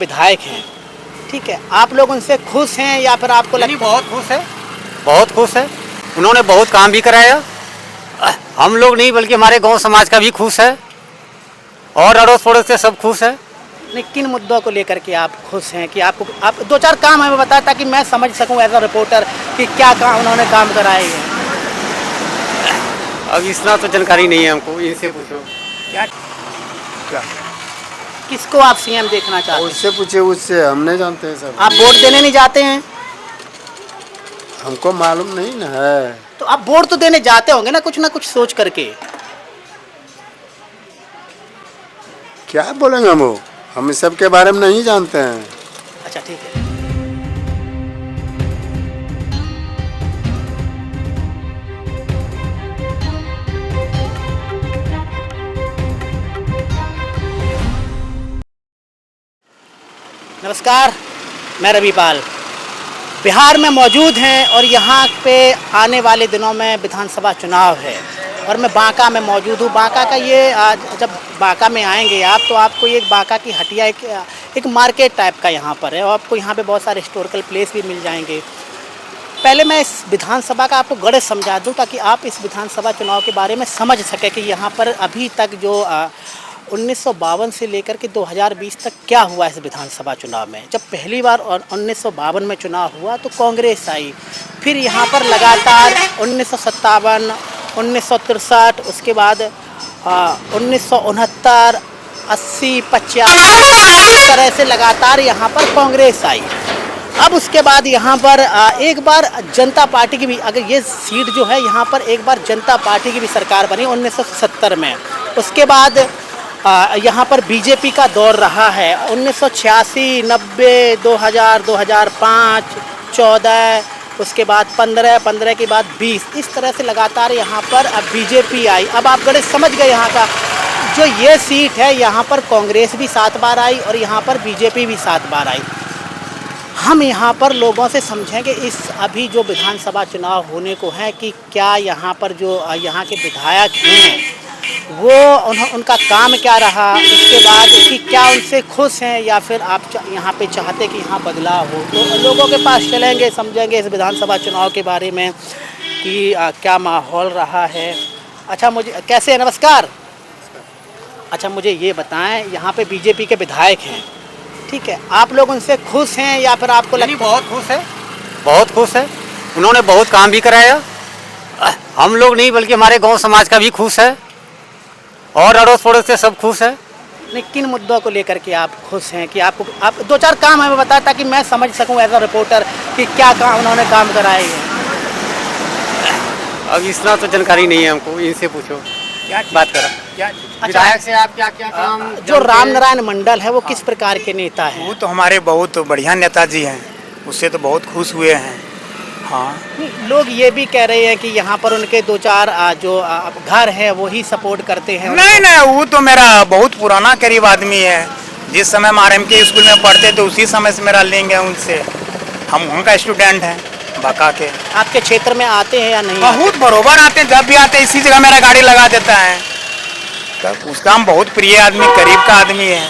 विधायक हैं, ठीक है, आप लोग उनसे खुश हैं या फिर आपको नहीं, बहुत खुश है, बहुत खुश है। उन्होंने बहुत काम भी कराया। हम लोग नहीं बल्कि हमारे गांव समाज का भी खुश है और अड़ोस पड़ोस से सब खुश है। नहीं, किन मुद्दों को लेकर के आप खुश हैं कि आपको आप दो चार काम हमें बताएं ताकि मैं समझ सकूं एज अ रिपोर्टर कि क्या काम उन्होंने काम कराए हैं। अब इतना तो जानकारी नहीं है हमको, इनसे पूछो। क्या क्या किसको आप सीएम देखना चाहते हैं? उससे पूछे, उससे हम नहीं जानते हैं सब। आप वोट देने नहीं जाते हैं हमको मालूम नहीं ना है। तो आप वोट तो देने जाते होंगे ना कुछ सोच करके। क्या बोलेंगे हम इस सब के बारे में नहीं जानते हैं। अच्छा, ठीक है। नमस्कार, मैं रविपाल बिहार में मौजूद हैं और यहाँ पे आने वाले दिनों में विधानसभा चुनाव है और मैं बांका में मौजूद हूँ। बांका का ये जब बांका में आएंगे आप तो आपको ये बांका की हटिया एक मार्केट टाइप का यहाँ पर है और आपको यहाँ पे बहुत सारे हिस्टोरिकल प्लेस भी मिल जाएंगे। पहले मैं इस विधानसभा का आपको गणित समझा दूँ ताकि आप इस विधानसभा चुनाव के बारे में समझ सकें कि यहाँ पर अभी तक जो 1952 से लेकर के 2020 तक क्या हुआ इस विधानसभा चुनाव में। जब पहली बार 1952 में चुनाव हुआ तो कांग्रेस आई, फिर यहाँ पर लगातार 1957, 1963, उसके बाद 1969, 80, 85 इस तरह से लगातार यहाँ पर कांग्रेस आई। अब उसके बाद यहाँ पर एक बार जनता पार्टी की भी, अगर ये सीट जो है यहाँ पर एक बार जनता पार्टी की भी सरकार बनी 1970 में। उसके बाद यहाँ पर बीजेपी का दौर रहा है 1986, 90, 2000, 2005, 14, उसके बाद 15 के बाद 20, इस तरह से लगातार यहाँ पर अब बीजेपी आई। अब आप गणित समझ गए यहाँ का। जो ये सीट है यहाँ पर कांग्रेस भी 7 बार आई और यहाँ पर बीजेपी भी 7 बार आई। हम यहाँ पर लोगों से समझेंगे इस अभी जो विधानसभा चुनाव होने को है कि क्या यहाँ पर जो यहाँ के विधायक हैं वो उनका काम क्या रहा, उसके बाद कि क्या उनसे खुश हैं या फिर आप यहाँ पे चाहते कि यहाँ बदलाव हो। तो लोगों के पास चलेंगे, समझेंगे इस विधानसभा चुनाव के बारे में कि क्या माहौल रहा है। अच्छा, मुझे कैसे है? नमस्कार। अच्छा, मुझे ये बताएं, यहाँ पे बीजेपी के विधायक हैं, ठीक है, आप लोग उनसे खुश हैं या फिर आपको नहीं, बहुत खुश है, बहुत खुश है। उन्होंने बहुत काम भी कराया। हम लोग नहीं बल्कि हमारे गांव समाज का भी खुश है और अड़ोस पड़ोस से सब खुश है। नहीं, किन मुद्दों को लेकर के आप खुश हैं कि आपको आप दो चार काम हमें बताएं ताकि मैं समझ सकूं एज अ रिपोर्टर कि क्या काम उन्होंने काम कराए हैं। अब इतना तो जानकारी नहीं है हमको, इनसे पूछो। क्या बात करा? क्या विधायक से आप क्या क्या काम? जो राम नारायण मंडल है वो किस प्रकार के नेता हैं? वो तो हमारे बहुत बढ़िया नेताजी हैं, उससे तो बहुत खुश हुए हैं। हाँ, लोग ये भी कह रहे हैं कि यहाँ पर उनके 2-4 जो घर है वो ही सपोर्ट करते हैं। नहीं, वो तो मेरा बहुत पुराना करीब आदमी है। जिस समय हम आरएम के स्कूल में पढ़ते थे उसी समय से मेरा लिंक है उनसे। हम उनका स्टूडेंट हैं बांका के। आपके क्षेत्र में आते हैं या नहीं? बहुत बरोबर आते हैं, जब भी आते हैं इसी जगह मेरा गाड़ी लगा देता है। तो उसका हम बहुत प्रिय आदमी, करीब का आदमी है।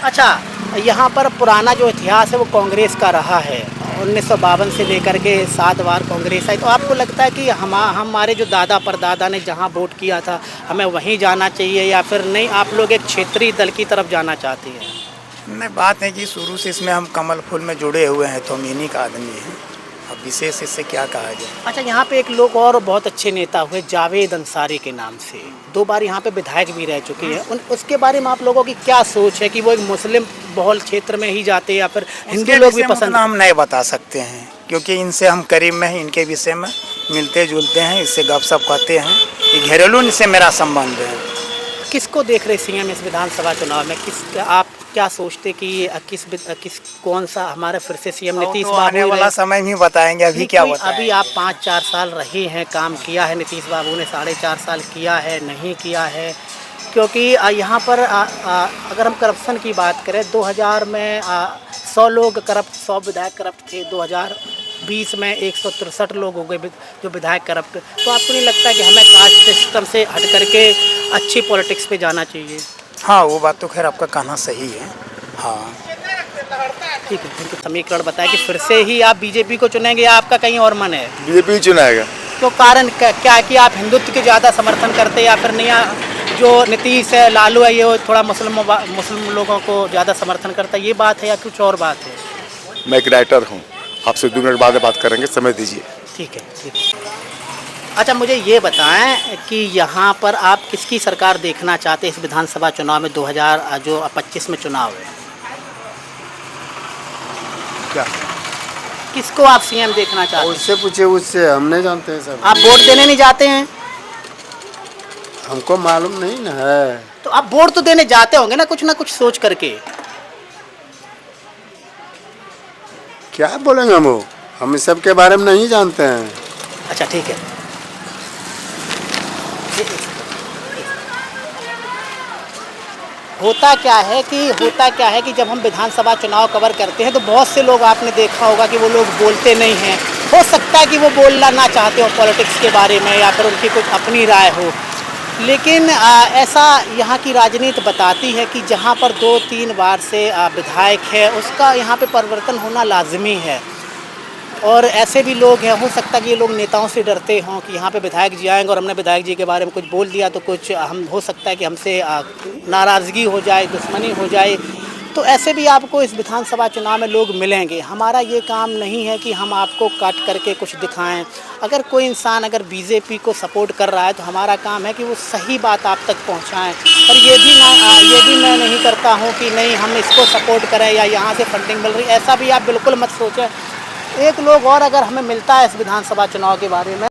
अच्छा, यहाँ पर पुराना जो इतिहास है वो कांग्रेस का रहा है। 1952 से लेकर के 7 बार कांग्रेस आई। तो आपको लगता है कि हमारे जो दादा परदादा ने जहाँ वोट किया था हमें वहीं जाना चाहिए या फिर नहीं, आप लोग एक क्षेत्रीय दल की तरफ जाना चाहते हैं? नहीं, बात है कि शुरू से इसमें हम कमल फूल में जुड़े हुए हैं तो हम इन्हीं का आदमी हैं। अब विशेष इससे क्या कहा जाए। अच्छा, यहाँ पे एक लोग और बहुत अच्छे नेता हुए जावेद अंसारी के नाम से, 2 बार यहाँ पे विधायक भी रह चुके हैं। उसके बारे में आप लोगों की क्या सोच है कि वो एक मुस्लिम बहुल क्षेत्र में ही जाते हैं या फिर हिंदू लोग भी पसंद? हम नहीं बता सकते हैं क्योंकि इनसे हम करीब में ही इनके विषय में मिलते जुलते हैं, इससे गपशप करते हैं। ये घरेलू इनसे मेरा संबंध है। किसको देख रहे सीएम इस विधानसभा चुनाव में? आप क्या सोचते कि किस कौन सा हमारे फिर से सीएम नीतीश बाबू? आने वाला समय में बताएंगे, अभी क्या बताएं। अभी आप 5-4 साल रहे हैं, काम किया है नीतीश बाबू ने, 4.5 साल किया है, नहीं किया है? क्योंककि यहाँ पर अगर हम करप्शन की बात करें 2000 में 100 लोग करप्ट, 100 विधायक करप्ट थे। 2020 में 163 लोग हो गए जो विधायक करप्ट। तो आपको नहीं लगता कि हमें कास्ट सिस्टम से हट करके अच्छी पॉलिटिक्स पे जाना चाहिए? हाँ, वो बात तो खैर आपका कहना सही है। हाँ, ठीक है, उनको समीकरण बताएं कि फिर से ही आप बीजेपी को चुनेंगे या आपका कहीं और मन है? बीजेपी चुनाएगा। तो कारण क्या है कि आप हिंदुत्व के ज़्यादा समर्थन करते हैं या फिर नहीं? जो नीतीश है, लालू है, ये थोड़ा मुस्लिम लोगों को ज़्यादा समर्थन करता है, ये बात है या कुछ और बात है? मैं एक राइटर हूँ, आपसे 2 मिनट बाद बात करेंगे, समय दीजिए। ठीक है, ठीक है। अच्छा, मुझे ये बताएं कि यहाँ पर आप किसकी सरकार देखना चाहते हैं इस विधानसभा चुनाव में 2025 में चुनाव है? क्या किसको आप सीएम देखना चाहते हैं? उससे पूछे, उससे हम नहीं जानते हैं सब। आप वोट देने नहीं जाते हैं? हमको मालूम नहीं ना है। तो आप वोट तो देने जाते होंगे ना कुछ सोच करके। क्या बोलेंगे हम इस सब के बारे में नहीं जानते हैं। अच्छा, ठीक है। होता क्या है कि जब हम विधानसभा चुनाव कवर करते हैं तो बहुत से लोग, आपने देखा होगा कि वो लोग बोलते नहीं हैं। हो सकता है कि वो बोलना ना चाहते हो पॉलिटिक्स के बारे में या फिर उनकी कुछ अपनी राय हो, लेकिन ऐसा यहाँ की राजनीति बताती है कि जहाँ पर 2-3 बार से विधायक है उसका यहाँ पे परिवर्तन होना लाजमी है। और ऐसे भी लोग हैं, हो सकता है कि ये लोग नेताओं से डरते हों कि यहाँ पे विधायक जी आएंगे और हमने विधायक जी के बारे में कुछ बोल दिया तो कुछ हम हो सकता है कि हमसे नाराज़गी हो जाए, दुश्मनी हो जाए। तो ऐसे भी आपको इस विधानसभा चुनाव में लोग मिलेंगे। हमारा ये काम नहीं है कि हम आपको काट करके कुछ दिखाएं। अगर कोई इंसान अगर बीजेपी को सपोर्ट कर रहा है तो हमारा काम है कि वो सही बात आप तक पहुंचाएं। और ये भी मैं नहीं करता हूं कि नहीं हम इसको सपोर्ट करें या यहाँ से फंडिंग मिल रही, ऐसा भी आप बिल्कुल मत सोचें। एक लोग और अगर हमें मिलता है इस विधानसभा चुनाव के बारे में